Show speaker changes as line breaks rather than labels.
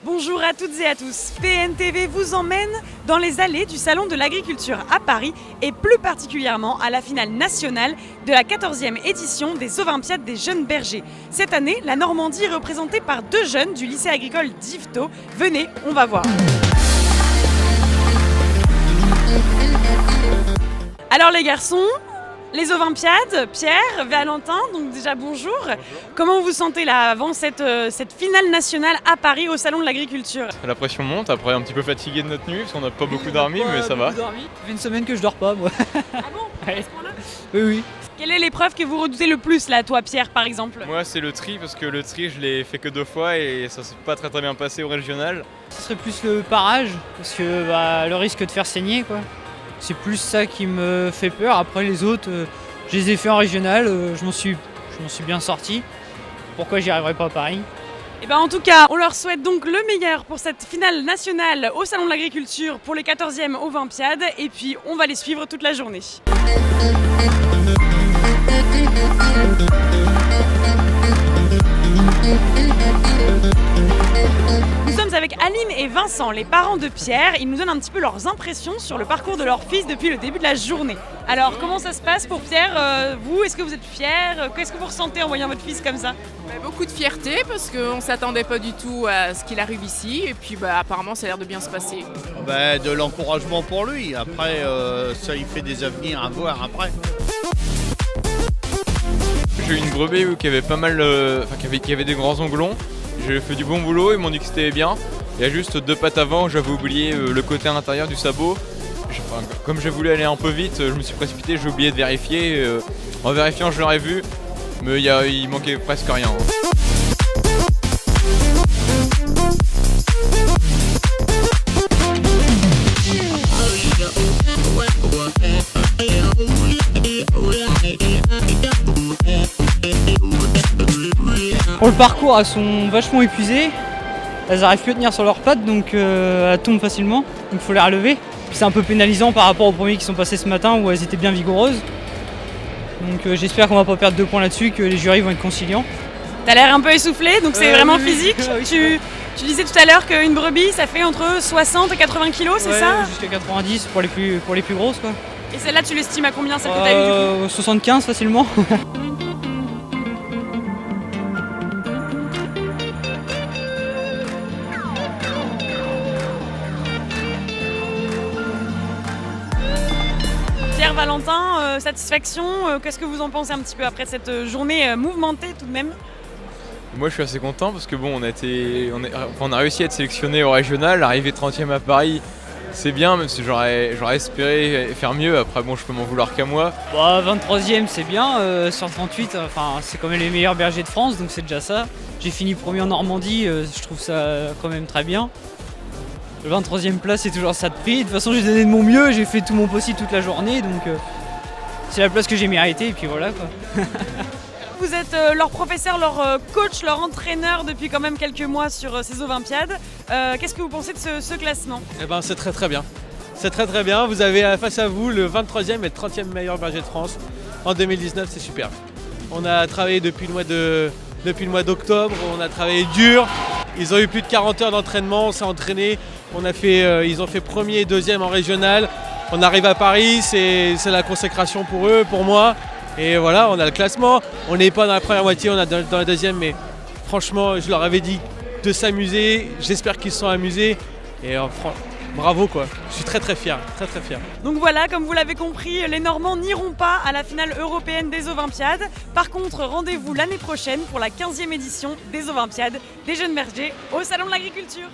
Bonjour à toutes et à tous. PNTV vous emmène dans les allées du Salon de l'Agriculture à Paris et plus particulièrement à la finale nationale de la 14e édition des Olympiades des jeunes bergers. Cette année, la Normandie est représentée par deux jeunes du lycée agricole d'Yvetot. Venez, on va voir. Alors les garçons, les Olympiades, Pierre, Valentin, donc déjà bonjour. Comment vous vous sentez là avant cette finale nationale à Paris au Salon de l'Agriculture?
La pression monte, après un petit peu fatigué de notre nuit parce qu'on n'a pas beaucoup dormi, mais ça va.
Ça fait une semaine que je dors pas moi.
Ah bon?
Ouais.
À ce point-là?
Oui.
Quelle est l'épreuve que vous redoutez le plus là, toi Pierre par exemple?
Moi c'est le tri parce que le tri je l'ai fait que 2 fois et ça s'est pas très bien passé au régional.
Ce serait plus le parage parce que le risque de faire saigner quoi. C'est plus ça qui me fait peur. Après les autres, je les ai fait en régional, je m'en suis bien sorti. Pourquoi j'y arriverai pas à Paris?
Et ben en tout cas, on leur souhaite donc le meilleur pour cette finale nationale au Salon de l'Agriculture pour les 14e Olympiades et puis on va les suivre toute la journée. Nous sommes avec Aline et Vincent, les parents de Pierre. Ils nous donnent un petit peu leurs impressions sur le parcours de leur fils depuis le début de la journée. Alors comment ça se passe pour Pierre? Vous, est-ce que vous êtes fiers? Qu'est-ce que vous ressentez en voyant votre fils comme ça?
Beaucoup de fierté parce qu'on ne s'attendait pas du tout à ce qu'il arrive ici et puis apparemment ça a l'air de bien se passer.
De l'encouragement pour lui, après ça il fait des avenirs à voir après.
J'ai eu une brebis qui avait pas mal, qui avait des grands onglons. J'ai fait du bon boulot, ils m'ont dit que c'était bien. Il y a juste 2 pattes avant, j'avais oublié le côté intérieur du sabot. Comme j'ai voulu aller un peu vite, je me suis précipité, j'ai oublié de vérifier. En vérifiant, je l'aurais vu, mais il manquait presque rien.
Pour le parcours, elles sont vachement épuisées. Elles n'arrivent plus à tenir sur leurs pattes, donc elles tombent facilement. Donc il faut les relever. Puis c'est un peu pénalisant par rapport aux premiers qui sont passés ce matin où elles étaient bien vigoureuses. Donc j'espère qu'on va pas perdre 2 points là-dessus, que les jurys vont être conciliants.
T'as l'air un peu essoufflé, donc c'est vraiment
oui.
physique.
Oui.
Tu disais tout à l'heure qu'une brebis, ça fait entre 60 et 80 kilos, c'est ça?
Jusqu'à 90 pour les plus grosses quoi.
Et celle-là, tu l'estimes à combien, celle que t'as eue du coup?
75 facilement.
Pierre, Valentin, satisfaction, qu'est-ce que vous en pensez un petit peu après cette journée mouvementée tout de même?
Moi je suis assez content parce que bon, on a réussi à être sélectionné au régional, arriver 30e à Paris. C'est bien, même si j'aurais espéré faire mieux. Après, bon, je peux m'en vouloir qu'à moi.
23e, c'est bien. Sur 38, c'est quand même les meilleurs bergers de France, donc c'est déjà ça. J'ai fini premier en Normandie, je trouve ça quand même très bien. Le 23e place, c'est toujours ça de prix. De toute façon, j'ai donné de mon mieux, j'ai fait tout mon possible toute la journée, donc c'est la place que j'ai méritée, et puis voilà quoi.
Vous êtes leur professeur, leur coach, leur entraîneur depuis quand même quelques mois sur ces Olympiades. Qu'est-ce que vous pensez de ce classement?
C'est très bien. C'est très bien. Vous avez face à vous le 23e et le 30e meilleur berger de France en 2019, c'est super. On a travaillé depuis le mois d'octobre, on a travaillé dur. Ils ont eu plus de 40 heures d'entraînement, on s'est entraîné. Ils ont fait premier et deuxième en régional. On arrive à Paris, c'est la consécration pour eux, pour moi. Et voilà, on a le classement. On n'est pas dans la première moitié, on est dans la deuxième. Mais franchement, je leur avais dit de s'amuser. J'espère qu'ils se sont amusés. Et bravo quoi. Je suis très fier, très fier.
Donc voilà, comme vous l'avez compris, les Normands n'iront pas à la finale européenne des Olympiades. Par contre, rendez-vous l'année prochaine pour la 15e édition des Olympiades des jeunes bergers au Salon de l'Agriculture.